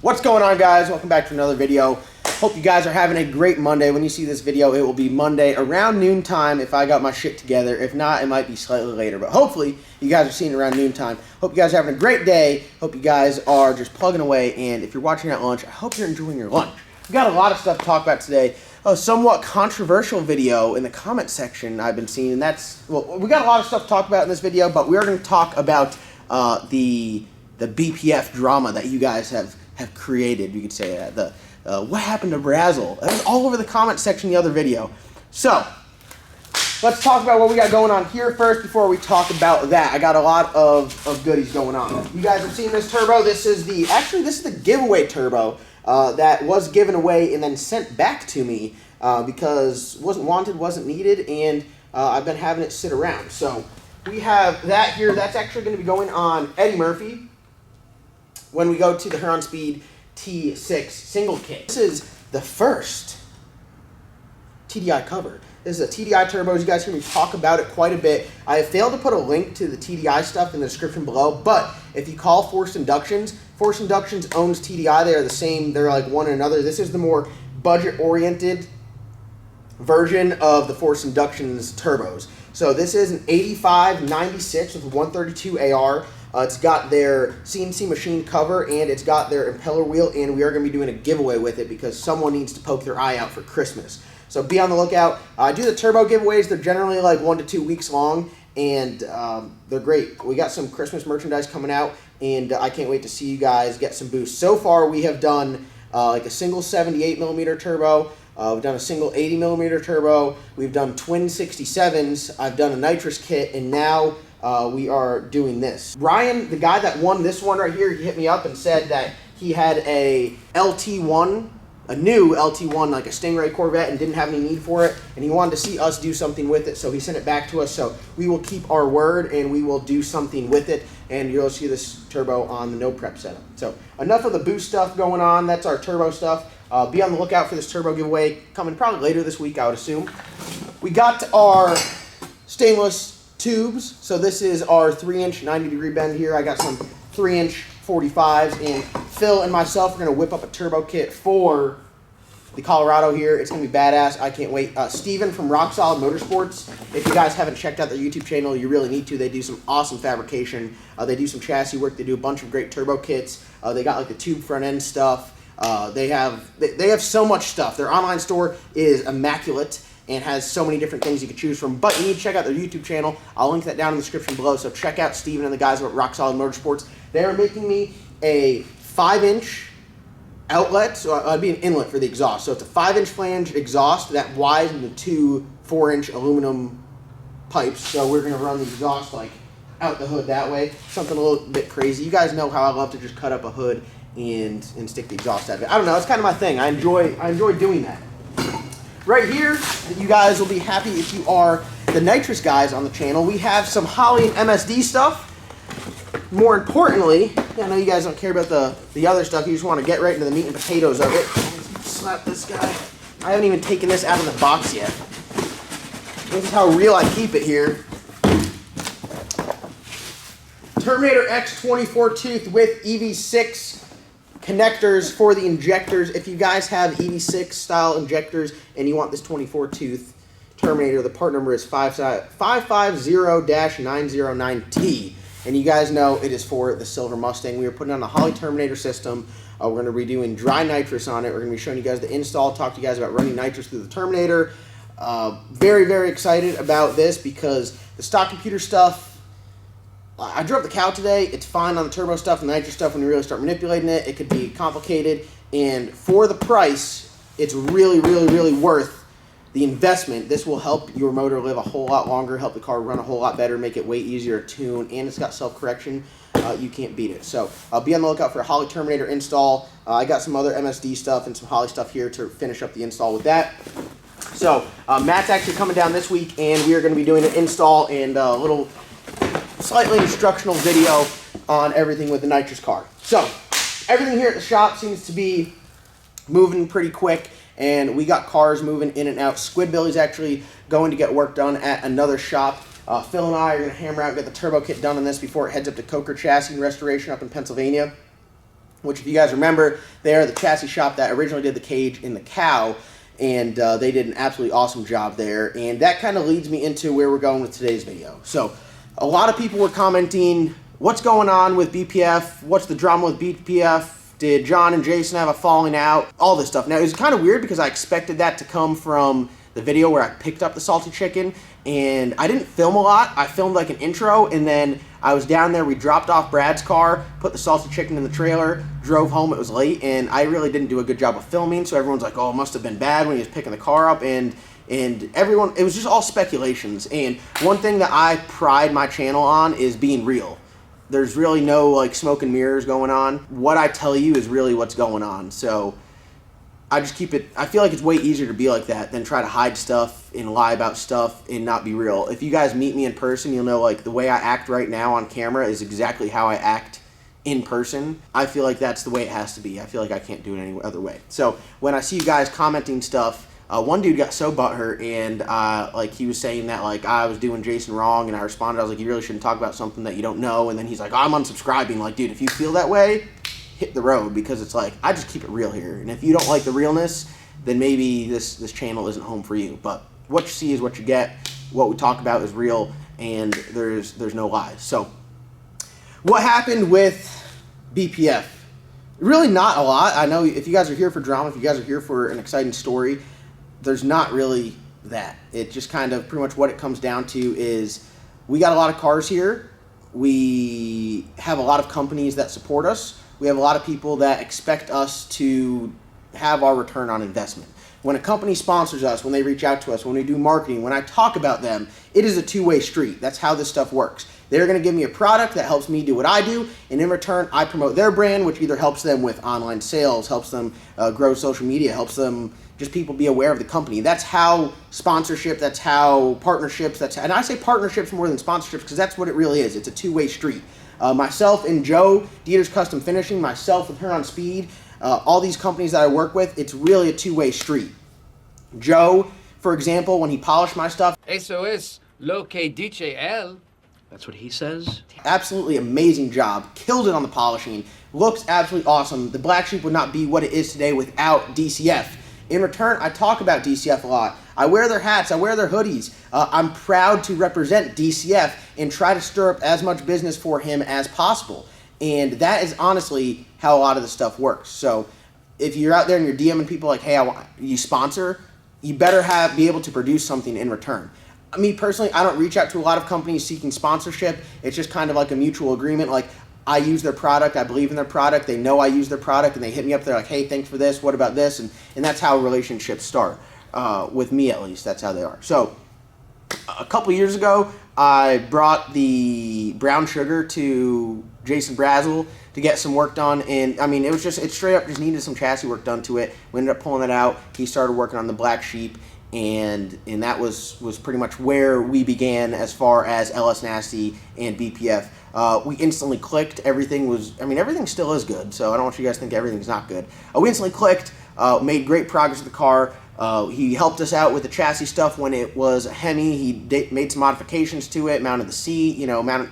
What's going on, guys? Welcome back to another video. Hope you guys are having a great Monday. When you see this video, it will be Monday around noontime if I got my shit together. If not, it might be slightly later, but hopefully you guys are seeing it around noontime. Hope you guys are having a great day. Hope you guys are just plugging away, and if you're watching at lunch, I hope you're enjoying your lunch. We got a lot of stuff to talk about today. A somewhat controversial video in the comment section I've been seeing, and that's, well, we got a lot of stuff to talk about in this video, but we're going to talk about the BPF drama that you guys have created, you could say that. What happened to Brazzel? That was all over the comment section the other video. So, let's talk about what we got going on here first before we talk about that. I got a lot of goodies going on. You guys have seen this turbo. This is the giveaway turbo that was given away and then sent back to me because wasn't wanted, wasn't needed, and I've been having it sit around. So, we have that here. That's actually going to be going on Eddie Murphy when we go to the Huron Speed T6 single kit. This is the first TDI cover. This is a TDI turbo. You guys hear me talk about it quite a bit. I have failed to put a link to the TDI stuff in the description below, but if you call Forced Inductions owns TDI. They are the same. They're like one another. This is the more budget-oriented version of the Forced Inductions turbos. So this is an 8596 with a 132 AR. It's got their CNC machine cover, and it's got their impeller wheel, and we are going to be doing a giveaway with it because someone needs to poke their eye out for Christmas. So be on the lookout. I do the turbo giveaways. They're generally like 1 to 2 weeks long, and they're great. We got some Christmas merchandise coming out, and I can't wait to see you guys get some boosts. So far, we have done like a single 78mm turbo. We've done a single 80mm turbo. We've done twin 67s. I've done a nitrous kit, and now we are doing this. Brian, the guy that won this one right here, he hit me up and said that he had a LT1, a new LT1, like a Stingray Corvette, and didn't have any need for it, and he wanted to see us do something with it, so he sent it back to us. So we will keep our word, and we will do something with it, and you'll see this turbo on the no prep setup. So enough of the boost stuff going on. That's our turbo stuff. Be on the lookout for this turbo giveaway coming probably later this week, I would assume. We got our stainless tubes. So this is our 3-inch 90-degree bend here. I got some 3-inch 45s, and Phil and myself are going to whip up a turbo kit for the Colorado here. It's going to be badass. I can't wait. Steven from Rock Solid Motorsports, if you guys haven't checked out their YouTube channel, you really need to. They do some awesome fabrication. They do some chassis work. They do a bunch of great turbo kits. They got like the tube front end stuff. They have so much stuff. Their online store is immaculate and has so many different things you can choose from. But you need to check out their YouTube channel. I'll link that down in the description below. So check out Steven and the guys at Rock Solid Motorsports. They are making me a 5-inch outlet. So it'd be an inlet for the exhaust. So it's a 5-inch flange exhaust that wide into 2 4-inch aluminum pipes. So we're going to run the exhaust like out the hood that way. Something a little bit crazy. You guys know how I love to just cut up a hood and stick the exhaust out of it. I don't know. It's kind of my thing. I enjoy doing that. Right here, you guys will be happy if you are the nitrous guys on the channel. We have some Holley and MSD stuff. More importantly, I know you guys don't care about the other stuff. You just want to get right into the meat and potatoes of it. Slap this guy. I haven't even taken this out of the box yet. This is how real I keep it here. Terminator X 24 tooth with EV6 connectors for the injectors. If you guys have EV6 style injectors and you want this 24 tooth Terminator, the part number is 550-909T. And you guys know it is for the Silver Mustang. We are putting on a Holley Terminator system. We're going to be doing dry nitrous on it. We're going to be showing you guys the install, talk to you guys about running nitrous through the Terminator. Very, very excited about this because the stock computer stuff, I drove the cow today. It's fine on the turbo stuff and the nitrous stuff. When you really start manipulating it, it could be complicated. And for the price, it's really, really, really worth the investment. This will help your motor live a whole lot longer, help the car run a whole lot better, make it way easier to tune, and it's got self-correction. You can't beat it. So be on the lookout for a Holley Terminator install. I got some other MSD stuff and some Holley stuff here to finish up the install with that. So Matt's actually coming down this week, and we are going to be doing an install and a little slightly instructional video on everything with the nitrous car. So everything here at the shop seems to be moving pretty quick, and we got cars moving in and out. Squidbilly's actually going to get work done at another shop. Phil and I are going to hammer out and get the turbo kit done on this before it heads up to Coker Chassis Restoration up in Pennsylvania. which if you guys remember, they are the chassis shop that originally did the cage in the cow, and they did an absolutely awesome job there. And that kind of leads me into where we're going with today's video. So a lot of people were commenting, what's going on with BPF? What's the drama with BPF? Did John and Jason have a falling out? All this stuff. Now, it was kind of weird because I expected that to come from the video where I picked up the salty chicken, and I didn't film a lot. I filmed like an intro, and then I was down there. We dropped off Brad's car, put the salty chicken in the trailer, drove home. It was late, and I really didn't do a good job of filming, so everyone's like, oh, it must have been bad when he was picking the car up, and everyone, it was just all speculations. And one thing that I pride my channel on is being real. There's really no like smoke and mirrors going on. What I tell you is really what's going on. So I just keep it, I feel like it's way easier to be like that than try to hide stuff and lie about stuff and not be real. If you guys meet me in person, you'll know like the way I act right now on camera is exactly how I act in person. I feel like that's the way it has to be. I feel like I can't do it any other way. So when I see you guys commenting stuff, one dude got so butthurt, and like he was saying that like I was doing Jason wrong, and I responded, I was like, you really shouldn't talk about something that you don't know. And then he's like, I'm unsubscribing. Like, dude, if you feel that way, hit the road, because it's like, I just keep it real here. And if you don't like the realness, then maybe this channel isn't home for you. But what you see is what you get. What we talk about is real, and there's no lies. So what happened with BPF? Really not a lot. I know if you guys are here for drama, if you guys are here for an exciting story, there's not really that. It just kind of pretty much what it comes down to is we got a lot of cars here. We have a lot of companies that support us. We have a lot of people that expect us to have our return on investment. When a company sponsors us, when they reach out to us, when we do marketing, when I talk about them, it is a two-way street. That's how this stuff works. They're going to give me a product that helps me do what I do, and in return, I promote their brand, which either helps them with online sales, helps them grow social media, helps them just people be aware of the company. That's how sponsorship, that's how partnerships, and I say partnerships more than sponsorships because that's what it really is. It's a two-way street. Myself and Joe, Dieter's Custom Finishing, myself with Her on Speed, all these companies that I work with, it's really a two-way street. Joe, for example, when he polished my stuff, SOS, lo que dice él. That's what he says. Absolutely amazing job. Killed it on the polishing. Looks absolutely awesome. The Black Sheep would not be what it is today without DCF. In return, I talk about DCF a lot. I wear their hats. I wear their hoodies. I'm proud to represent DCF and try to stir up as much business for him as possible. And that is honestly how a lot of the stuff works. So if you're out there and you're DMing people like, hey, you sponsor, you better be able to produce something in return. Me personally, I don't reach out to a lot of companies seeking sponsorship. It's just kind of like a mutual agreement. Like, I use their product, I believe in their product, they know I use their product, and they hit me up, they're like, hey, thanks for this, what about this? And that's how relationships start. With me, at least, that's how they are. So a couple years ago, I brought the brown sugar to Jason Brazzel to get some work done, and I mean, it straight up just needed some chassis work done to it. We ended up pulling it out. He started working on the Black Sheep, and that was pretty much where we began as far as LS Nasty and BPF. We instantly clicked. Everything still is good, so I don't want you guys to think everything's not good. We instantly clicked, made great progress with the car. He helped us out with the chassis stuff when it was a Hemi. He made some modifications to it, mounted the seat,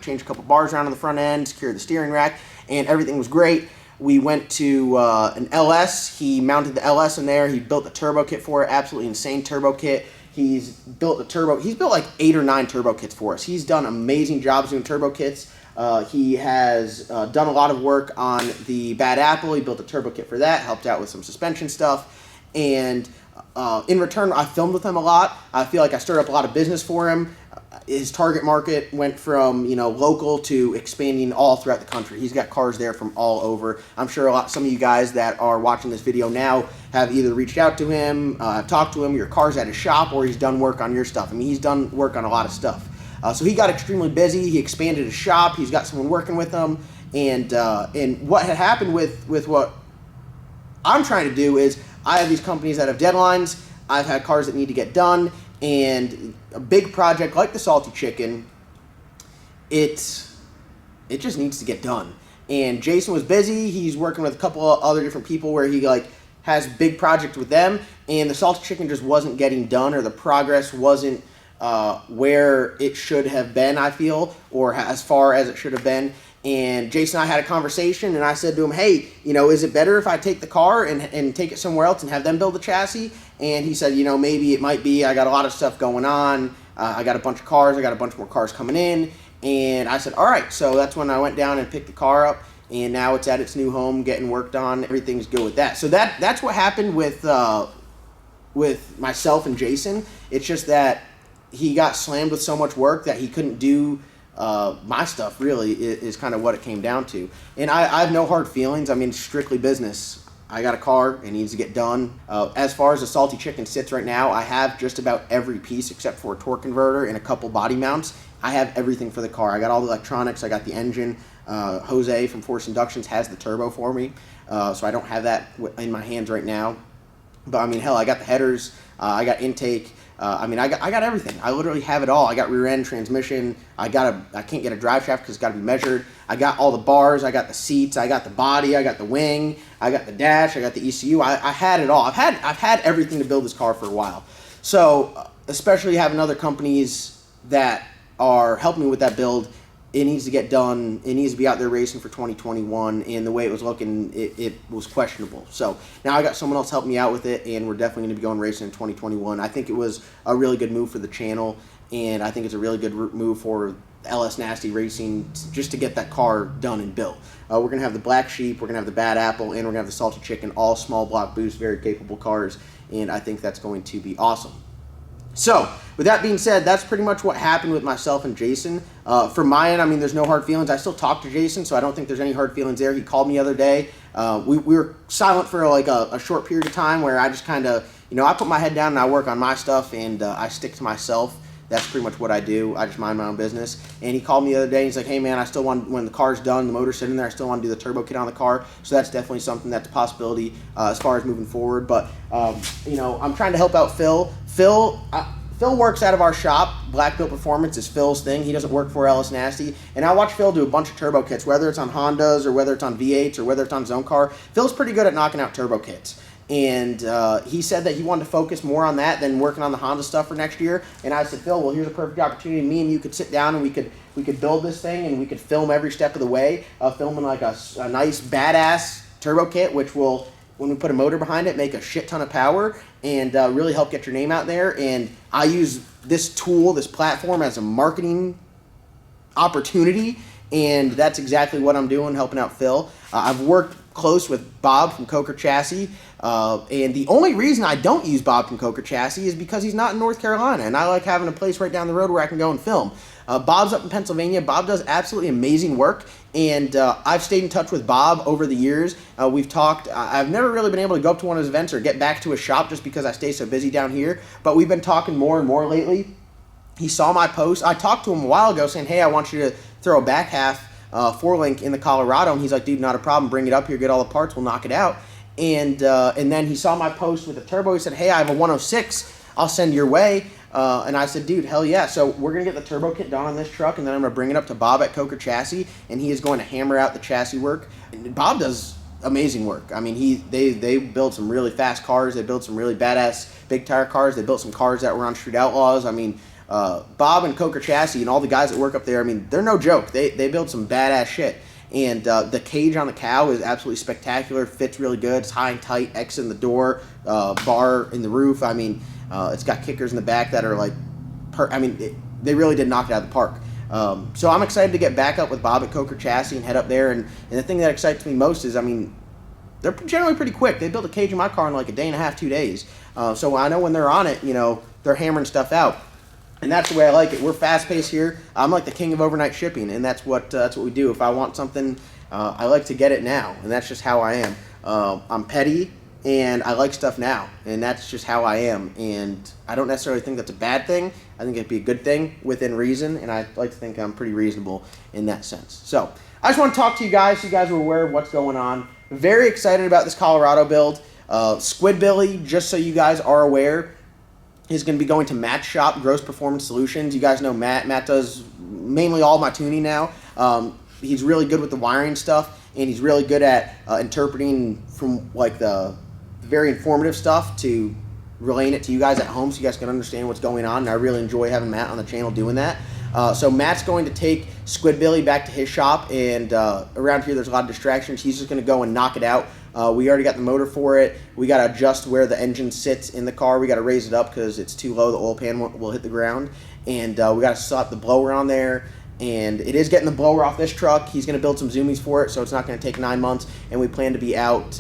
changed a couple bars around on the front end, secured the steering rack, and everything was great. We went to an LS. He mounted the LS in there. He built the turbo kit for it. Absolutely insane turbo kit. He's built like 8 or 9 turbo kits for us. He's done amazing jobs doing turbo kits. He has done a lot of work on the Bad Apple. He built a turbo kit for that, helped out with some suspension stuff, and in return, I filmed with him a lot. I feel like I stirred up a lot of business for him. His target market went from local to expanding all throughout the country. He's got cars there from all over. I'm sure some of you guys that are watching this video now have either reached out to him, talked to him, your car's at his shop, or he's done work on your stuff. I mean, he's done work on a lot of stuff. So he got extremely busy. He expanded his shop. He's got someone working with him. And what had happened with what I'm trying to do is I have these companies that have deadlines. I've had cars that need to get done. And a big project like the Salty Chicken, it just needs to get done. And Jason was busy. He's working with a couple of other different people where he has big projects with them. And the Salty Chicken just wasn't getting done, or the progress wasn't where it should have been, I feel, or as far as it should have been. And Jason and I had a conversation, and I said to him, hey, you know, is it better if I take the car and take it somewhere else and have them build the chassis? And he said, you know, maybe it might be. I got a lot of stuff going on. I got a bunch of cars. I got a bunch more cars coming in. And I said, all right. So that's when I went down and picked the car up, and now it's at its new home, getting worked on. Everything's good with that. So that's what happened with myself and Jason. It's just that he got slammed with so much work that he couldn't do my stuff, really, is kind of what it came down to. And I have no hard feelings. I mean, strictly business. I got a car. It needs to get done. As far as the Salty Chicken sits right now, I have just about every piece except for a torque converter and a couple body mounts. I have everything for the car. I got all the electronics. I got the engine. Jose from Force Inductions has the turbo for me, so I don't have that in my hands right now. But I mean, hell, I got the headers. I got intake. I mean, I got everything. I literally have it all. I got rear end, transmission. I can't get a drive shaft because it's got to be measured. I got all the bars. I got the seats. I got the body. I got the wing. I got the dash. I got the ECU. I had it all. I've had everything to build this car for a while. So especially having other companies that are helping me with that build, it needs to get done. It needs to be out there racing for 2021, and the way it was looking, it was questionable. So now I got someone else helping me out with it, and we're definitely going to be going racing in 2021. I think it was a really good move for the channel, and I think it's a really good move for LS Nasty Racing just to get that car done and built. We're going to have the Black Sheep, we're going to have the Bad Apple, and we're going to have the Salty Chicken, all small block boost, very capable cars, and I think that's going to be awesome. So, with that being said, that's pretty much what happened with myself and Jason. From my end, I mean, there's no hard feelings. I still talk to Jason, so I don't think there's any hard feelings there. He called me the other day. We were silent for like a short period of time where I just kind of, you know, I put my head down and I work on my stuff, and I stick to myself. That's pretty much what I do. I just mind my own business. And he called me the other day, and he's like, hey, man, I still want, when the car's done, the motor's sitting there, I still want to do the turbo kit on the car. So that's definitely something that's a possibility as far as moving forward. But, you know, I'm trying to help out Phil. Phil works out of our shop. Black Belt Performance is Phil's thing. He doesn't work for LS Nasty. And I watch Phil do a bunch of turbo kits, whether it's on Hondas or whether it's on V8s or whether it's on Zone Car. Phil's pretty good at knocking out turbo kits. And he said that he wanted to focus more on that than working on the Honda stuff for next year. And I said, Phil, well, here's a perfect opportunity. Me and you could sit down and we could build this thing, and we could film every step of the way, filming like a nice badass turbo kit, which will, when we put a motor behind it, make a shit ton of power and really help get your name out there. And I use this tool, this platform, as a marketing opportunity, and that's exactly what I'm doing, helping out Phil. I've worked close with Bob from Coker Chassis, and the only reason I don't use Bob from Coker Chassis is because he's not in North Carolina, and I like having a place right down the road where I can go and film. Bob's up in Pennsylvania. Bob does absolutely amazing work, and I've stayed in touch with Bob over the years. We've talked. I've never really been able to go up to one of his events or get back to his shop just because I stay so busy down here, but we've been talking more and more lately. He saw my post. I talked to him a while ago saying, hey, I want you to throw a back half four-link in the Colorado, and he's like, dude, not a problem. Bring it up here, get all the parts, we'll knock it out. And then he saw my post with the turbo. He said, hey, I have a 106. I'll send your way. And I said, dude, hell yeah. So we're going to get the turbo kit done on this truck, and then I'm going to bring it up to Bob at Coker Chassis, and he is going to hammer out the chassis work. And Bob does amazing work. I mean, they build some really fast cars. They build some really badass big tire cars. They built some cars that were on Street Outlaws. I mean, Bob and Coker Chassis and all the guys that work up there, I mean, they're no joke. They build some badass shit. And the cage on the cow is absolutely spectacular. Fits really good. It's high and tight. X in the door, bar in the roof. I mean, it's got kickers in the back that are like, they really did knock it out of the park. So I'm excited to get back up with Bob at Coker Chassis and head up there. And the thing that excites me most is, I mean, they're generally pretty quick. They built a cage in my car in like a day and a half, 2 days. So I know when they're on it, you know, they're hammering stuff out. And that's the way I like it. We're fast-paced here. I'm like the king of overnight shipping, and that's what we do. If I want something, I like to get it now, and that's just how I am. I'm petty, and I like stuff now, and that's just how I am. And I don't necessarily think that's a bad thing. I think it'd be a good thing within reason, and I like to think I'm pretty reasonable in that sense. So I just want to talk to you guys so you guys are aware of what's going on. Very excited about this Colorado build. Squid Billy, just so you guys are aware, is going to be going to Matt's shop, Gross Performance Solutions. You guys know Matt. Matt does mainly all my tuning now. He's really good with the wiring stuff, and he's really good at interpreting from like the very informative stuff to relaying it to you guys at home so you guys can understand what's going on. And I really enjoy having Matt on the channel doing that. So Matt's going to take Squidbilly back to his shop, and around here there's a lot of distractions. He's just going to go and knock it out. We already got the motor for it. We got to adjust where the engine sits in the car. We got to raise it up because it's too low. The oil pan will hit the ground. And we got to slap the blower on there. And it is getting the blower off this truck. He's going to build some zoomies for it, so it's not going to take 9 months. And we plan to be out,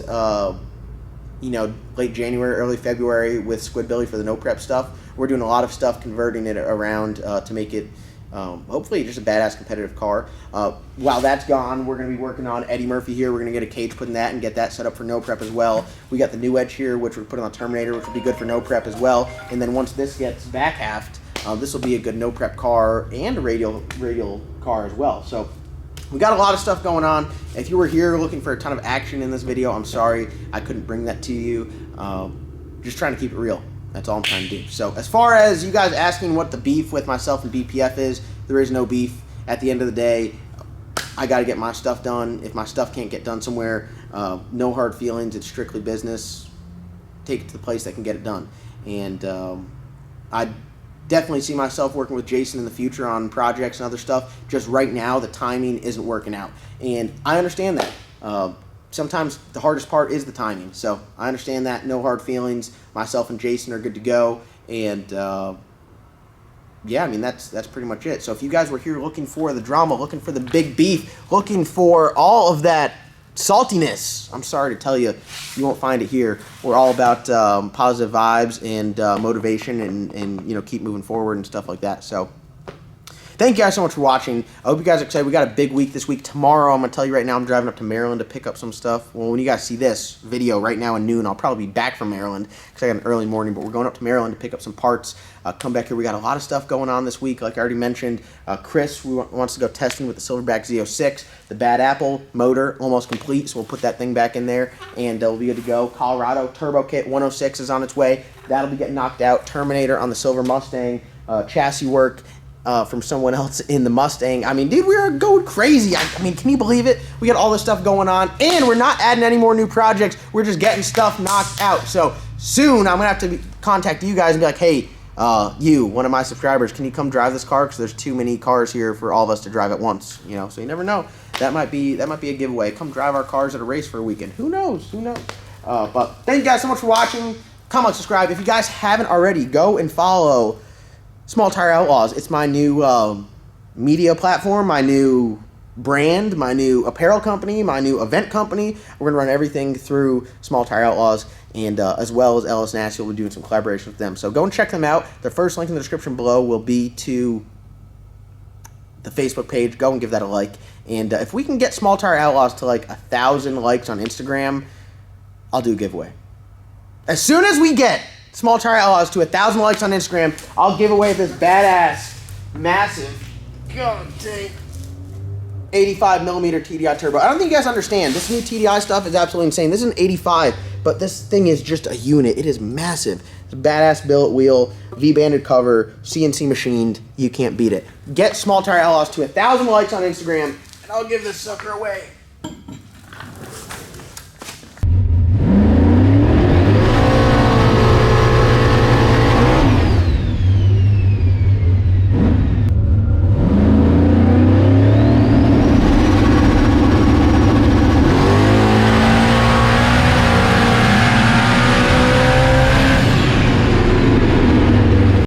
late January, early February with Squidbilly for the no prep stuff. We're doing a lot of stuff, converting it around to make it hopefully just a badass competitive car. While that's gone, we're going to be working on Eddie Murphy here. We're going to get a cage put in that and get that set up for no prep as well. We got the new edge here, which we're putting on Terminator, which will be good for no prep as well. And then once this gets back halved, this will be a good no prep car and a radial car as well. So we got a lot of stuff going on. If you were here looking for a ton of action in this video, I'm sorry I couldn't bring that to you. Just trying to keep it real. That's all I'm trying to do. So as far as you guys asking what the beef with myself and BPF is, there is no beef. At the end of the day, I got to get my stuff done. If my stuff can't get done somewhere, no hard feelings. It's strictly business. Take it to the place that can get it done. And I definitely see myself working with Jason in the future on projects and other stuff. Just right now, the timing isn't working out. And I understand that. Sometimes the hardest part is the timing. So I understand that. No hard feelings. Myself and Jason are good to go. And yeah, I mean, that's pretty much it. So if you guys were here looking for the drama, looking for the big beef, looking for all of that saltiness, I'm sorry to tell you, you won't find it here. We're all about positive vibes and motivation and keep moving forward and stuff like that. So thank you guys so much for watching. I hope you guys are excited. We got a big week this week. Tomorrow, I'm going to tell you right now, I'm driving up to Maryland to pick up some stuff. Well, when you guys see this video right now at noon, I'll probably be back from Maryland because I got an early morning, but we're going up to Maryland to pick up some parts. Come back here. We got a lot of stuff going on this week. Like I already mentioned, Chris wants to go testing with the Silverback Z06. The Bad Apple motor almost complete, so we'll put that thing back in there, and we'll be good to go. Colorado Turbo Kit 106 is on its way. That'll be getting knocked out. Terminator on the Silver Mustang. Chassis work from someone else in the Mustang. I mean, dude, we are going crazy. I mean, can you believe it? We got all this stuff going on, and we're not adding any more new projects. We're just getting stuff knocked out. So soon, I'm going to have to contact you guys and be like, hey, you, one of my subscribers, can you come drive this car? Because there's too many cars here for all of us to drive at once. So you never know. That might be a giveaway. Come drive our cars at a race for a weekend. Who knows? Who knows? But thank you guys so much for watching. Comment, subscribe. If you guys haven't already, go and follow Small Tire Outlaws. It's my new media platform, my new brand, my new apparel company, my new event company. We're going to run everything through Small Tire Outlaws, and as well as Ellis Nasty. We'll be doing some collaboration with them. So go and check them out. The first link in the description below will be to the Facebook page. Go and give that a like. And if we can get Small Tire Outlaws to like 1,000 likes on Instagram, I'll do a giveaway. As soon as we get Small Tire Outlaws to 1,000 likes on Instagram, I'll give away this badass, massive, god dang, 85mm TDI turbo. I don't think you guys understand. This new TDI stuff is absolutely insane. This is an 85, but this thing is just a unit. It is massive. It's a badass billet wheel, V-banded cover, CNC machined. You can't beat it. Get Small Tire Outlaws to 1,000 likes on Instagram, and I'll give this sucker away.